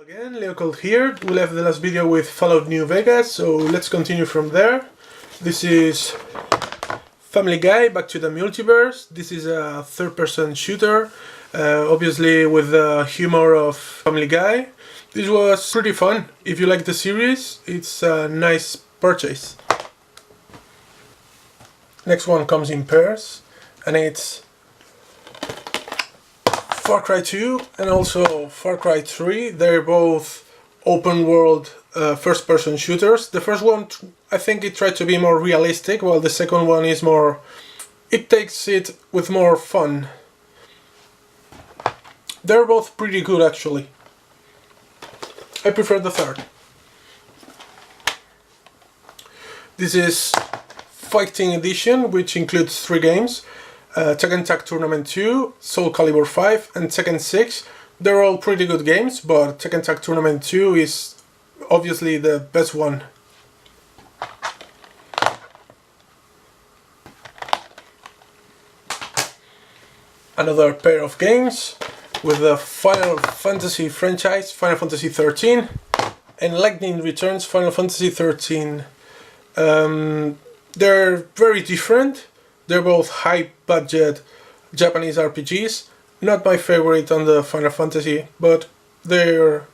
Again, Leocolt here. We left the last video with Fallout New Vegas, so let's continue from there. This is Family Guy, Back to the Multiverse. This is a third-person shooter, obviously with the humor of Family Guy. This was pretty fun. If you like the series, it's a nice purchase. Next one comes in pairs, and it's Far Cry 2 and also Far Cry 3. They're both open world first person shooters. The first one, I think it tried to be more realistic, while the second one is more, it takes it with more fun. They're both pretty good actually. I prefer the third. This is Fighting Edition, which includes 3 games. Tekken Tag Tournament 2, Soul Calibur 5 and Tekken 6. They're all pretty good games, but Tekken Tag Tournament 2 is obviously the best one. Another pair of games with the Final Fantasy franchise, Final Fantasy 13 and Lightning Returns Final Fantasy 13. They're very different. They're both high-budget Japanese RPGs. Not my favorite on the Final Fantasy, but they're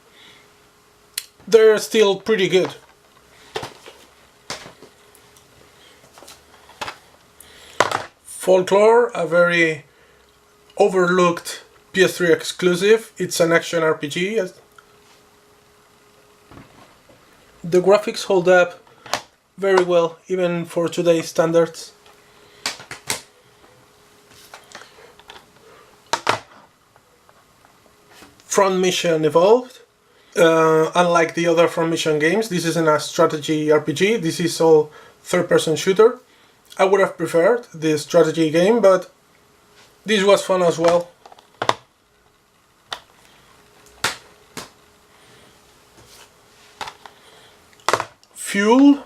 still pretty good. Folklore, a very overlooked PS3 exclusive. It's an action RPG. The graphics hold up very well, even for today's standards. Front Mission Evolved. Unlike the other Front Mission games, this isn't a strategy RPG, this is all third-person shooter. I would have preferred the strategy game, but this was fun as well. Fuel.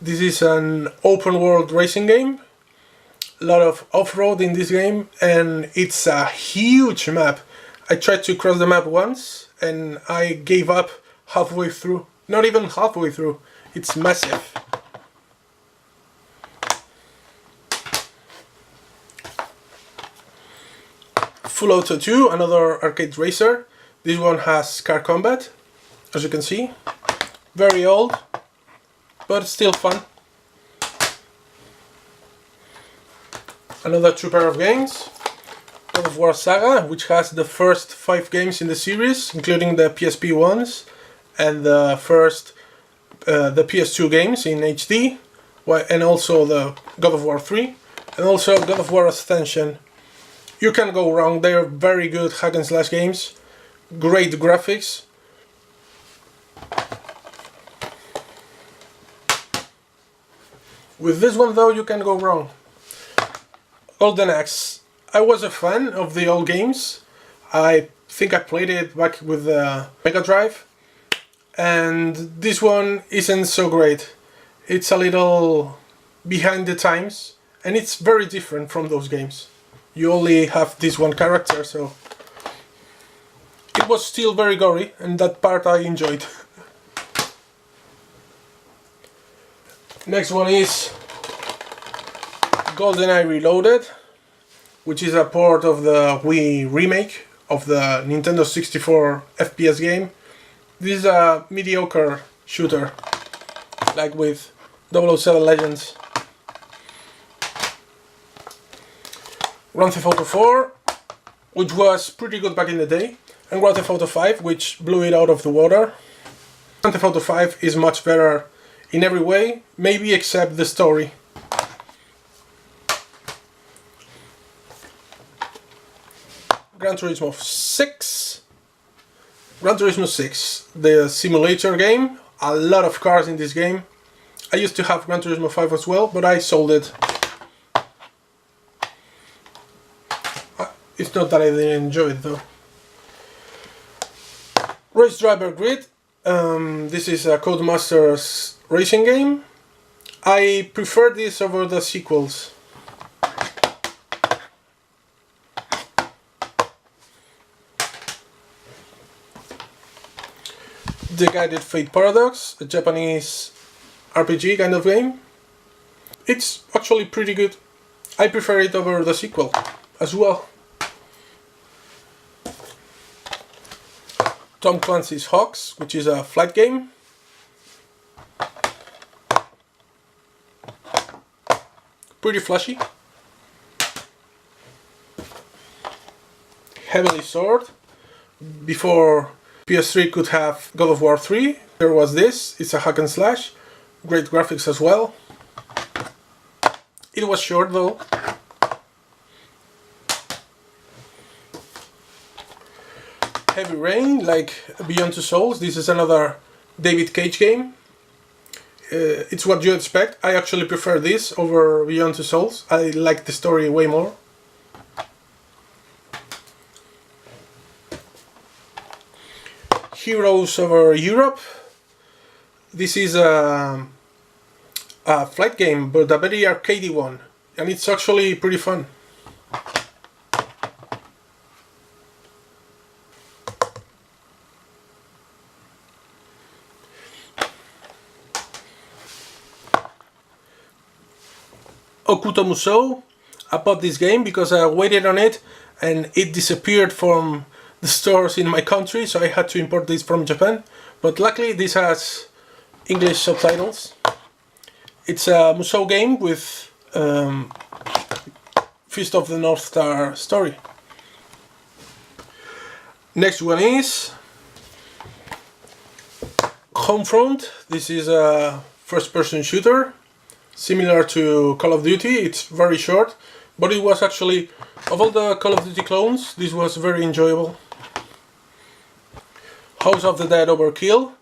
This is an open-world racing game. A lot of off-road in this game, and it's a huge map. I tried to cross the map once and I gave up halfway through. Not even halfway through. It's massive. Full Auto 2, another arcade racer. This one has car combat, as you can see. Very old, but still fun. Another 2 pair of games. God of War Saga, which has the first 5 games in the series, including the PSP ones and the PS2 games in HD, and also the God of War 3, and also God of War Ascension. You can't go wrong, they are very good hack and slash games, great graphics. With this one though, you can go wrong. Golden Axe. I was a fan of the old games. I think I played it back with the Mega Drive, and this one isn't so great. It's a little behind the times, and it's very different from those games. You only have this one character, so it was still very gory, and that part I enjoyed. Next one is GoldenEye Reloaded, which is a port of the Wii remake of the Nintendo 64 FPS game. This is a mediocre shooter, like with 007 Legends. Grand Theft Auto 4, which was pretty good back in the day, and Grand Theft Auto 5, which blew it out of the water. Grand Theft Auto 5 is much better in every way, maybe except the story. Gran Turismo 6. Gran Turismo 6, the simulator game. A lot of cars in this game. I used to have Gran Turismo 5 as well, but I sold it. It's not that I didn't enjoy it though. Race Driver Grid. This is a Codemasters racing game. I prefer this over the sequels. The Guided Fate Paradox, a Japanese RPG kind of game. It's actually pretty good. I prefer it over the sequel as well. Tom Clancy's Hawks, which is a flight game. Pretty flashy. Heavily Sword. Before PS3 could have God of War 3, there was this. It's a hack and slash. Great graphics as well. It was short though. Heavy Rain, like Beyond Two Souls. This is another David Cage game. It's what you expect. I actually prefer this over Beyond Two Souls. I like the story way more. Heroes over Europe. This is a flight game, but a very arcadey one, and it's actually pretty fun. Okuto Musou. I bought this game because I waited on it and it disappeared from the stores in my country, so I had to import this from Japan. But luckily this has English subtitles. It's a Musou game with Fist of the North Star story. Next one is Homefront. This is a first-person shooter. Similar to Call of Duty, it's very short, but it was actually, of all the Call of Duty clones, this was very enjoyable. House of the Dead Overkill.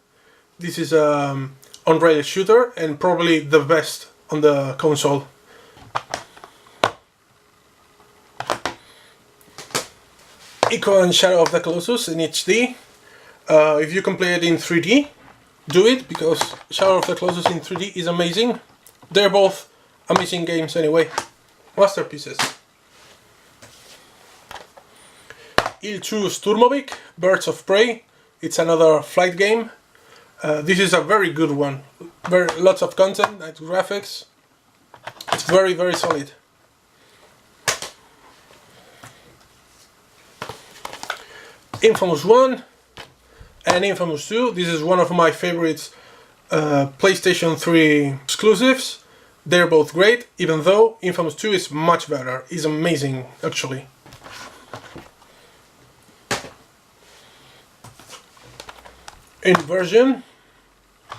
This is an on-rail shooter and probably the best on the console. Ico and Shadow of the Colossus in HD. If you can play it in 3D, do it, because Shadow of the Colossus in 3D is amazing. They're both amazing games anyway. Masterpieces. Il True Sturmovik, Birds of Prey. It's another flight game. This is a very good one. Lots of content, nice graphics. It's very, very solid. Infamous 1 and Infamous 2. This is one of my favorites PlayStation 3 exclusives. They're both great, even though Infamous 2 is much better. It's amazing, actually. Inversion,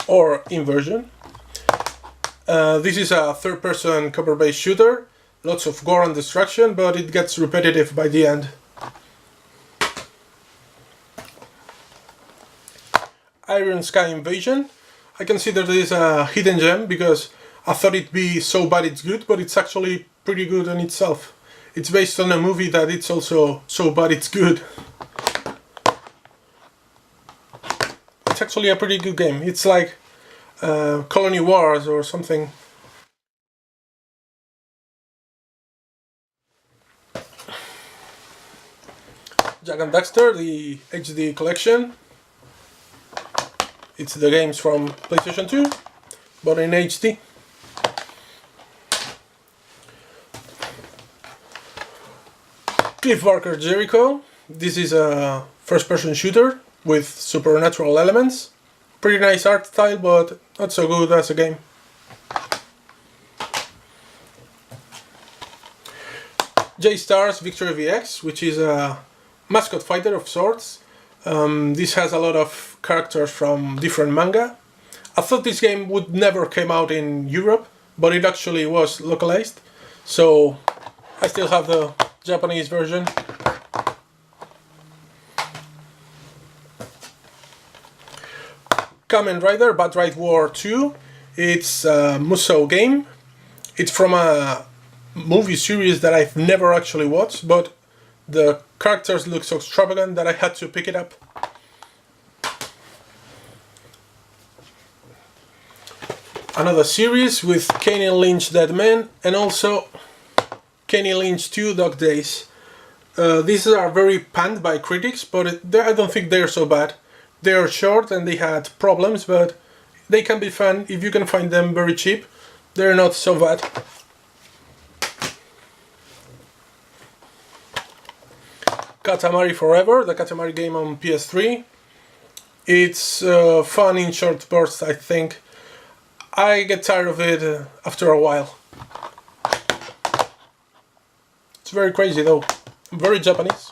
or Inversion. This is a third-person cover-based shooter. Lots of gore and destruction, but it gets repetitive by the end. Iron Sky Invasion. I consider this a hidden gem because I thought it'd be so bad it's good, but it's actually pretty good in itself. It's based on a movie that it's also so bad it's good. It's actually a pretty good game. It's like Colony Wars or something. Jak and Daxter, the HD collection. It's the games from PlayStation 2, but in HD. Cliff Barker Jericho. This is a first-person shooter with supernatural elements. Pretty nice art style, but not so good as a game. J-Stars Victory VX, which is a mascot fighter of sorts. This has a lot of characters from different manga. I thought this game would never come out in Europe, but it actually was localized. So I still have the Japanese version. Kamen Rider Bad Ride War 2. It's a Musou game. It's from a movie series that I've never actually watched, but the characters look so extravagant that I had to pick it up. Another series with Kane and Lynch Dead Men and also Kane and Lynch 2 Dog Days. These are very panned by critics, but I don't think they're so bad. They are short and they had problems, but they can be fun if you can find them very cheap. They're not so bad. Katamari Forever, the Katamari game on PS3. It's fun in short bursts, I think. I get tired of it after a while. It's very crazy though, very Japanese.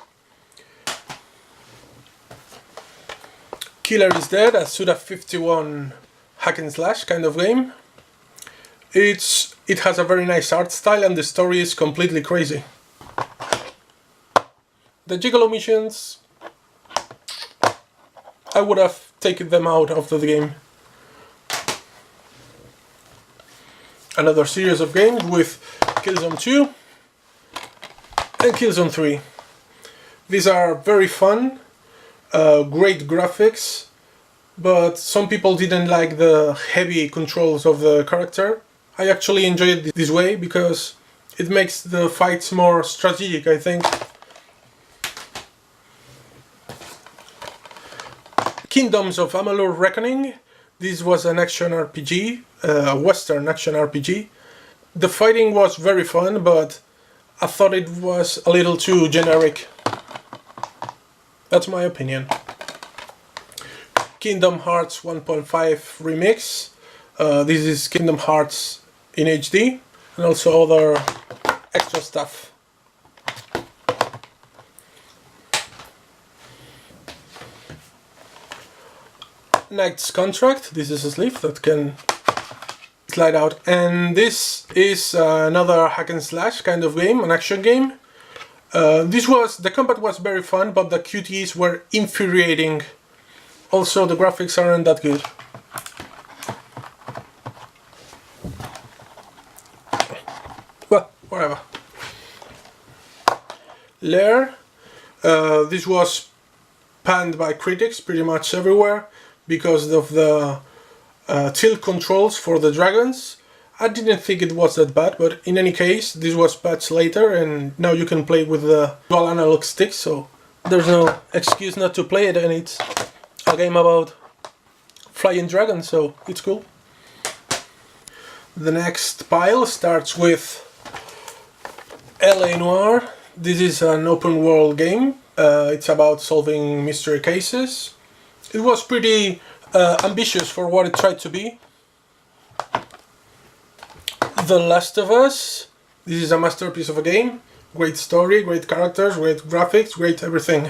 Killer is Dead, a Suda 51 hack and slash kind of game. It has a very nice art style and the story is completely crazy. The Gigolo missions, I would have taken them out of the game. Another series of games with Killzone 2 and Killzone 3. These are very fun, great graphics, but some people didn't like the heavy controls of the character. I actually enjoy it this way because it makes the fights more strategic, I think. Kingdoms of Amalur Reckoning. This was an action RPG, a Western action RPG. The fighting was very fun, but I thought it was a little too generic. That's my opinion. Kingdom Hearts 1.5 Remix. This is Kingdom Hearts in HD and also other extra stuff. Knight's Contract. This is a sleeve that can slide out, and this is another hack and slash kind of game, an action game. The combat was very fun, but the QTEs were infuriating. Also, the graphics aren't that good. Well, whatever. Lair. This was panned by critics pretty much everywhere because of the tilt controls for the dragons. I didn't think it was that bad, but in any case, this was patched later and now you can play with the dual analog stick, so there's no excuse not to play it, and it's a game about flying dragons, so it's cool. The next pile starts with LA Noire. This is an open world game. It's about solving mystery cases. It was pretty ambitious for what it tried to be. The Last of Us. This is a masterpiece of a game. Great story, great characters, great graphics, great everything.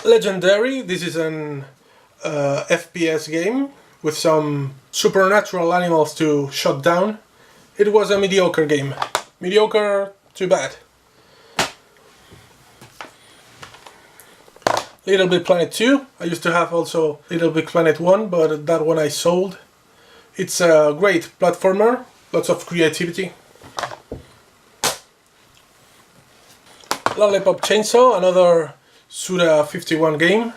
Legendary. This is an FPS game with some supernatural animals to shut down. It was a mediocre game. Mediocre, too bad. Little Big Planet 2. I used to have also Little Big Planet 1, but that one I sold. It's a great platformer, lots of creativity. Lollipop Chainsaw, another Suda 51 game.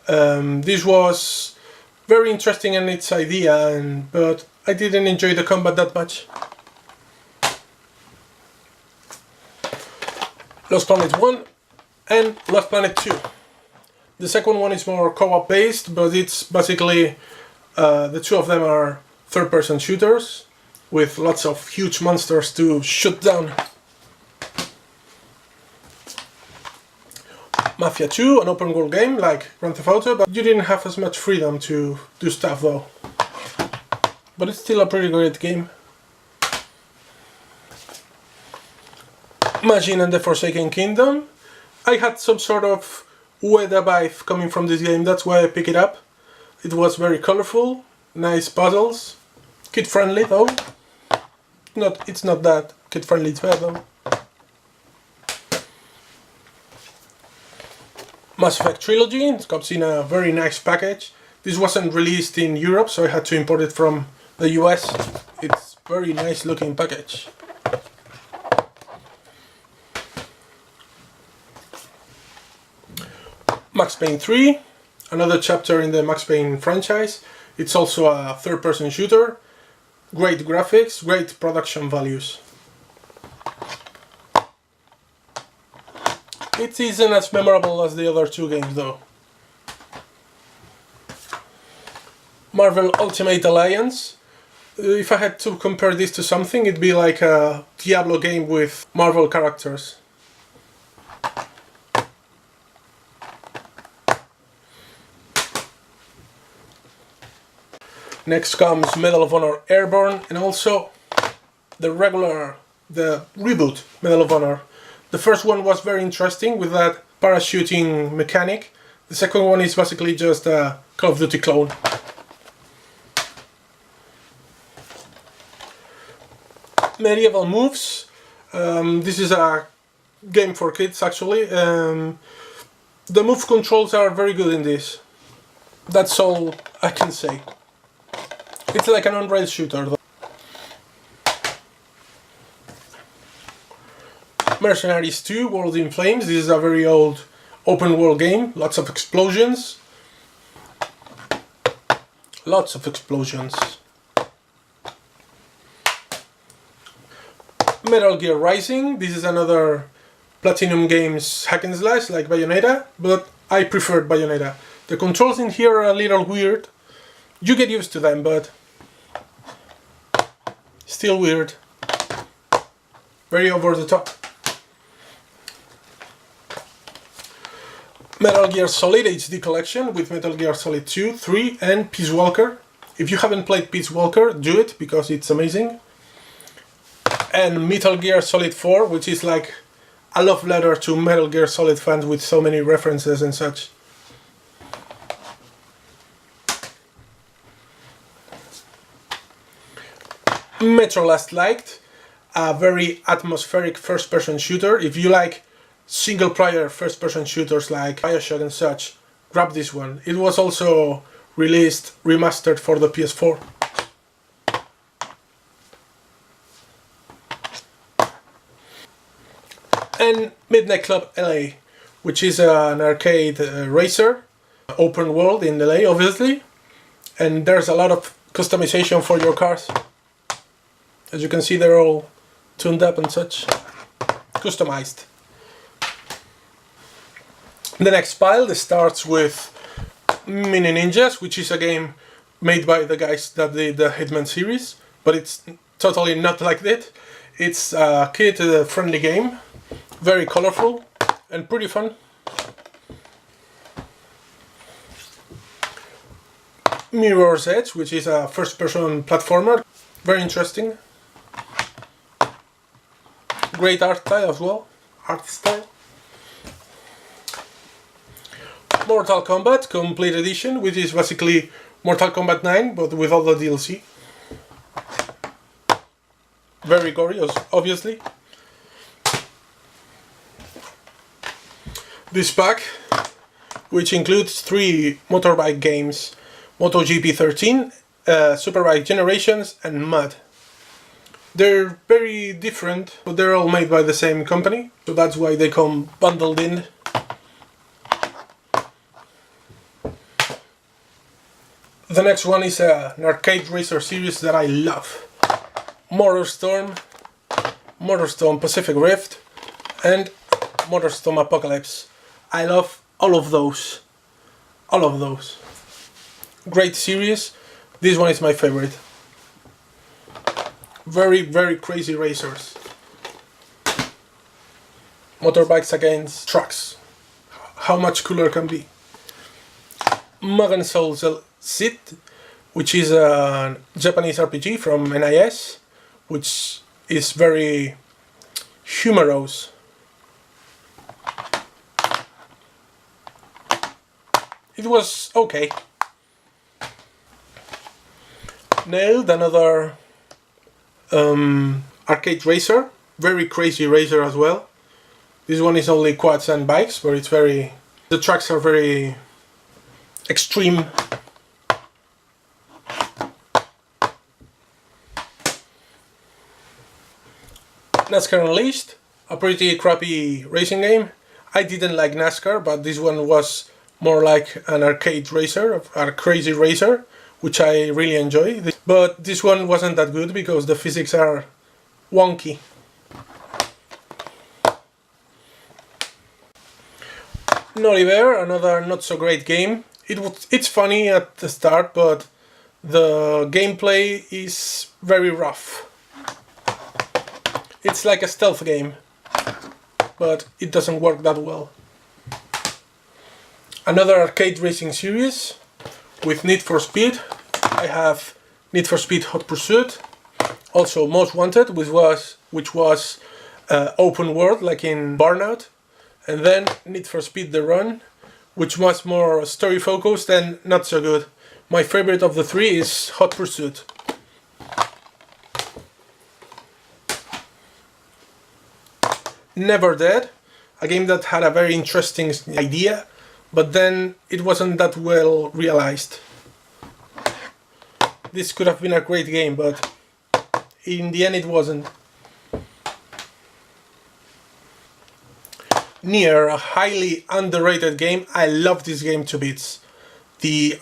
This was very interesting in its idea, but I didn't enjoy the combat that much. Lost Planet 1 and Lost Planet 2. The second one is more co-op based, but it's basically the two of them are third-person shooters with lots of huge monsters to shoot down. Mafia 2, an open world game like Grand Theft Auto, but you didn't have as much freedom to do stuff though. But it's still a pretty great game. Majin and the Forsaken Kingdom. I had some sort of Ueda vibe coming from this game, that's why I picked it up. It was very colorful, nice puzzles, kid friendly though. It's not that kid friendly, it's bad though. Mass Effect Trilogy, it comes in a very nice package. This wasn't released in Europe, so I had to import it from the US. It's a very nice looking package. Max Payne 3, another chapter in the Max Payne franchise. It's also a third-person shooter. Great graphics, great production values. It isn't as memorable as the other two games though. Marvel Ultimate Alliance. If I had to compare this to something, it'd be like a Diablo game with Marvel characters. Next comes Medal of Honor Airborne, and also the reboot Medal of Honor. The first one was very interesting with that parachuting mechanic. The second one is basically just a Call of Duty clone. Medieval Moves. This is a game for kids actually. The move controls are very good in this. That's all I can say. It's like an on-rail shooter though. Mercenaries 2, World in Flames. This is a very old open world game. Lots of explosions. Lots of explosions. Metal Gear Rising. This is another Platinum Games hack and slash like Bayonetta, but I preferred Bayonetta. The controls in here are a little weird. You get used to them, but still weird. Very over the top. Metal Gear Solid HD Collection with Metal Gear Solid 2, 3 and Peace Walker. If you haven't played Peace Walker, do it because it's amazing. And Metal Gear Solid 4, which is like a love letter to Metal Gear Solid fans with so many references and such. Metro Last Light, a very atmospheric first-person shooter. If you like single-player first-person shooters like Bioshock and such, grab this one. It was also released remastered for the PS4. And Midnight Club LA, which is an arcade racer, open world in LA obviously, and there's a lot of customization for your cars. As you can see, they're all tuned up and such, customized. The next pile starts with Mini Ninjas, which is a game made by the guys that did the Hitman series, but it's totally not like that. It's a kid-friendly game, very colorful and pretty fun. Mirror's Edge, which is a first-person platformer, very interesting. Great art style as well. Mortal Kombat Complete Edition, which is basically Mortal Kombat 9 but with all the DLC. Very gory, obviously. This pack, which includes 3 motorbike games: MotoGP 13, Superbike Generations and Mud. They're very different, but they're all made by the same company, so that's why they come bundled in. The next one is an arcade racer series that I love. MotorStorm, MotorStorm Pacific Rift, and MotorStorm Apocalypse. I love all of those. All of those. Great series. This one is my favorite. Very, very crazy racers. Motorbikes against trucks. How much cooler can be? Mugen Soul Sid, which is a Japanese RPG from NIS, which is very humorous. It was okay. Nailed, another arcade racer, very crazy racer as well. This one is only quads and bikes, but it's very... the tracks are very extreme. NASCAR Unleashed, a pretty crappy racing game. I didn't like NASCAR, but this one was more like an arcade racer, a crazy racer, which I really enjoy. But this one wasn't that good because the physics are wonky. Noliver, another not so great game. It's funny at the start, but the gameplay is very rough. It's like a stealth game, but it doesn't work that well. Another arcade racing series with Need for Speed. I have Need for Speed Hot Pursuit, also Most Wanted, which was open world like in Burnout, and then Need for Speed The Run, which was more story focused and not so good. My favorite of the three is Hot Pursuit. Never Dead, a game that had a very interesting idea, but then it wasn't that well realized. This could have been a great game, but in the end it wasn't. Nier, a highly underrated game. I love this game to bits. The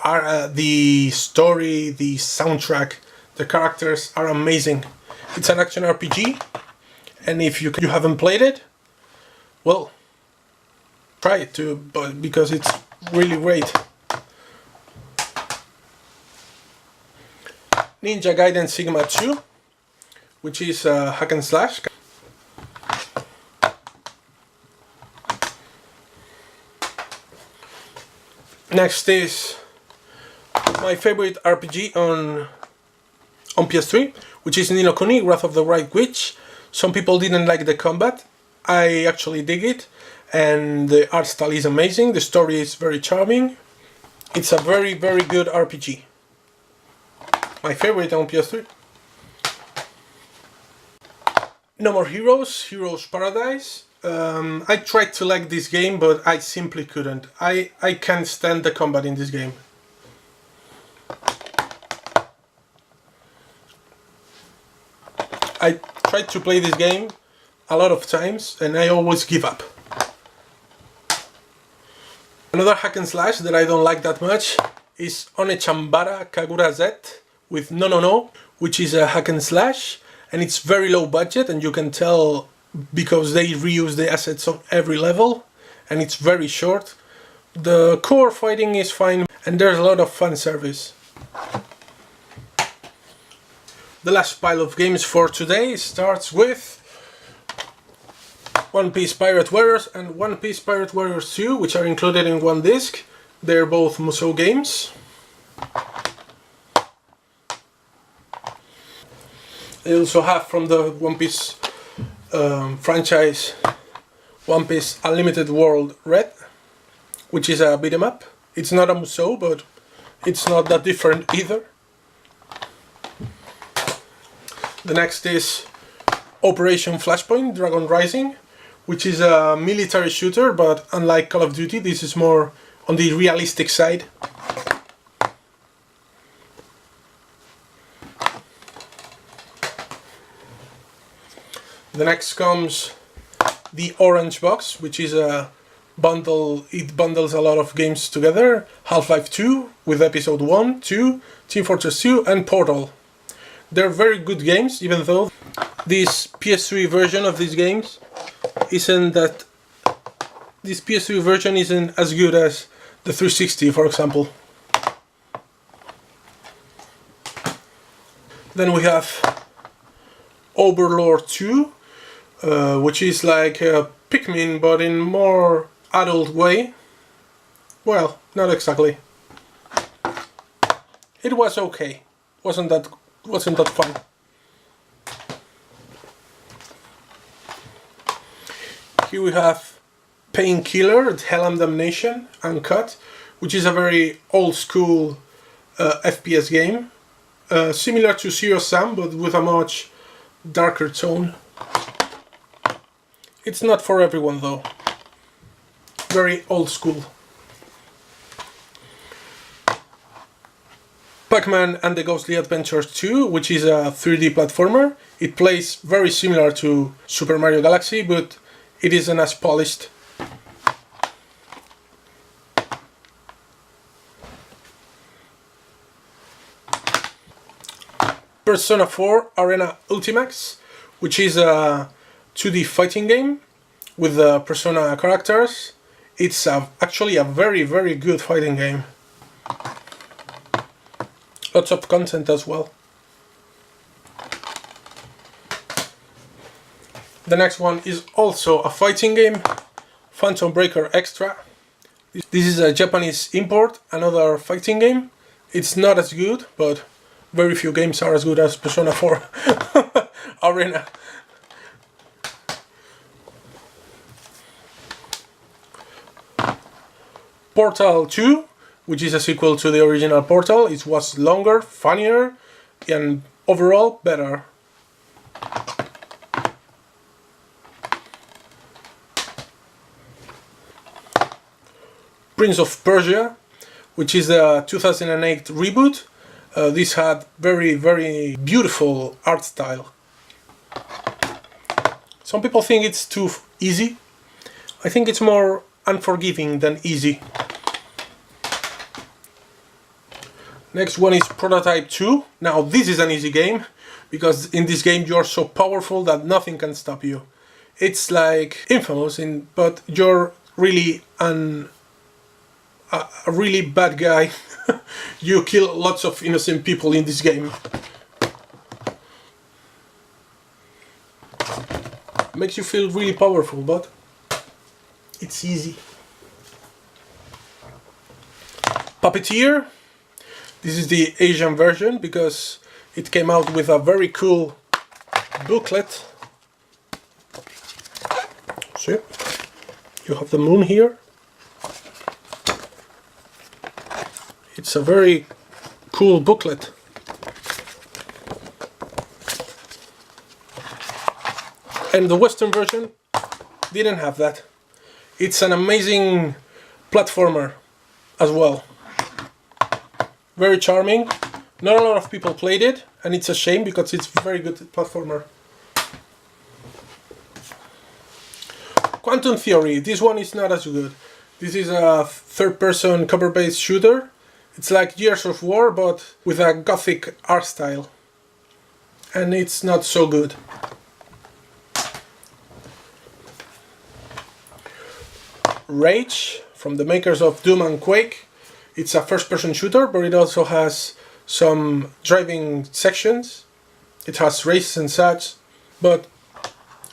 story, the soundtrack, the characters are amazing. It's an action RPG, and if you haven't played it, well, try it too, because it's really great. Ninja Gaiden Sigma 2, which is a hack and slash. Next is my favorite RPG on PS3, which is Ni no Kuni, Wrath of the White Witch. Some people didn't like the combat. I actually dig it, and the art style is amazing. The story is very charming. It's a very, very good RPG. My favorite on PS3. No More Heroes, Heroes Paradise. I tried to like this game, but I simply couldn't. I can't stand the combat in this game. I tried to play this game a lot of times and I always give up. Another hack and slash that I don't like that much is Onechambara Kagura Z with No No No, which is a hack and slash, and it's very low budget, and you can tell because they reuse the assets on every level, and it's very short. The core fighting is fine, and there's a lot of fan service. The last pile of games for today starts with One Piece Pirate Warriors and One Piece Pirate Warriors 2, which are included in one disc. They're both Musou games. They also have from the One Piece franchise One Piece Unlimited World Red, which is a beat 'em up. It's not a Musou, but it's not that different either. The next is Operation Flashpoint Dragon Rising, which is a military shooter, but unlike Call of Duty, this is more on the realistic side. The next comes the Orange Box, which is a bundle. It bundles a lot of games together. Half-Life 2 with Episode 1, 2, Team Fortress 2 and Portal. They're very good games, even though this PS3 version of these games isn't as good as the 360, for example. Then we have Overlord 2, which is like Pikmin, but in more adult way. Well, not exactly. It was okay. Wasn't that fun. Here we have Painkiller, Hell and Damnation, Uncut, which is a very old school FPS game, similar to Zero Sum, but with a much darker tone. It's not for everyone though. Very old school. Pac-Man and the Ghostly Adventures 2, which is a 3D platformer. It plays very similar to Super Mario Galaxy, but it isn't as polished. Persona 4 Arena Ultimax, which is a 2D fighting game with Persona characters. It's actually a very, very good fighting game. Lots of content as well. The next one is also a fighting game, Phantom Breaker Extra. This is a Japanese import, another fighting game. It's not as good, but very few games are as good as Persona 4 Arena. Portal 2, which is a sequel to the original Portal. It was longer, funnier, and overall better. Prince of Persia, which is a 2008 reboot. This had very, very beautiful art style. Some people think it's too easy. I think it's more unforgiving than easy. Next one is Prototype 2. Now this is an easy game, because in this game you're so powerful that nothing can stop you. It's like Infamous, but you're really a really bad guy. You kill lots of innocent people in this game. Makes you feel really powerful, but it's easy. Puppeteer. This is the Asian version because it came out with a very cool booklet. See? You have the moon here. It's a very cool booklet. And the Western version didn't have that. It's an amazing platformer as well. Very charming. Not a lot of people played it, and it's a shame because it's a very good platformer. Quantum Theory. This one is not as good. This is a third-person cover-based shooter. It's like Gears of War, but with a gothic art style. And it's not so good. Rage, from the makers of Doom and Quake. It's a first-person shooter, but it also has some driving sections. It has races and such, but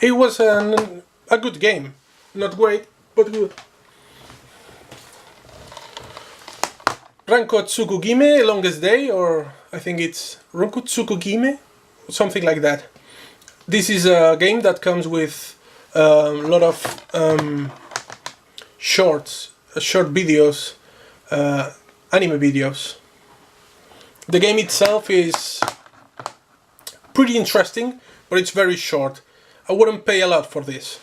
it was a good game. Not great, but good. Ranko Tsukugime, Longest Day, or I think it's Ranko Tsukugime, something like that. This is a game that comes with a lot of short videos, anime videos. The game itself is pretty interesting, but it's very short. I wouldn't pay a lot for this.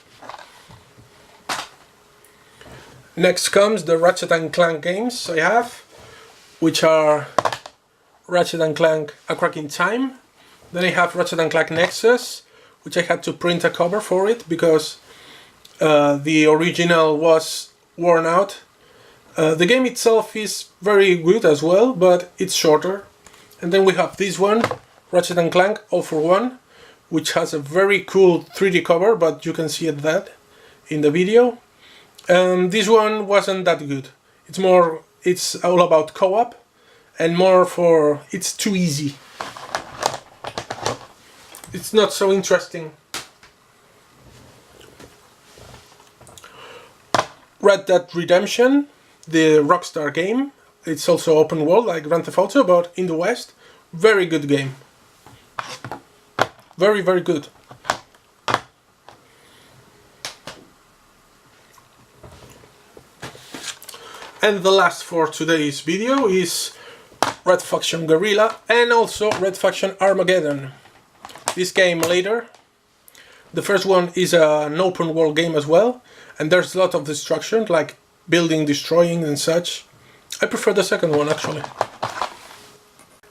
Next comes the Ratchet and Clank games I have, which are Ratchet and Clank A Crack in Time. Then I have Ratchet and Clank Nexus, which I had to print a cover for it because the original was worn out. The game itself is very good as well, but it's shorter. And then we have this one, Ratchet and Clank All for One, which has a very cool 3D cover, but you can see that in the video. This one wasn't that good. It's all about co-op, and it's too easy. It's not so interesting. Red Dead Redemption, the Rockstar game. It's also open world like Grand Theft Auto, but in the West. Very good game. Very, very good. And the last for today's video is Red Faction Guerrilla and also Red Faction Armageddon. This came later. The first one is an open world game as well, and there's a lot of destruction, like building, destroying and such. I prefer the second one actually.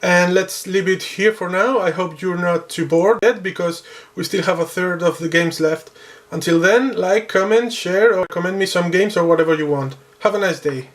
And let's leave it here for now. I hope you're not too bored yet, because we still have a third of the games left. Until then, like, comment, share, or comment me some games or whatever you want. Have a nice day.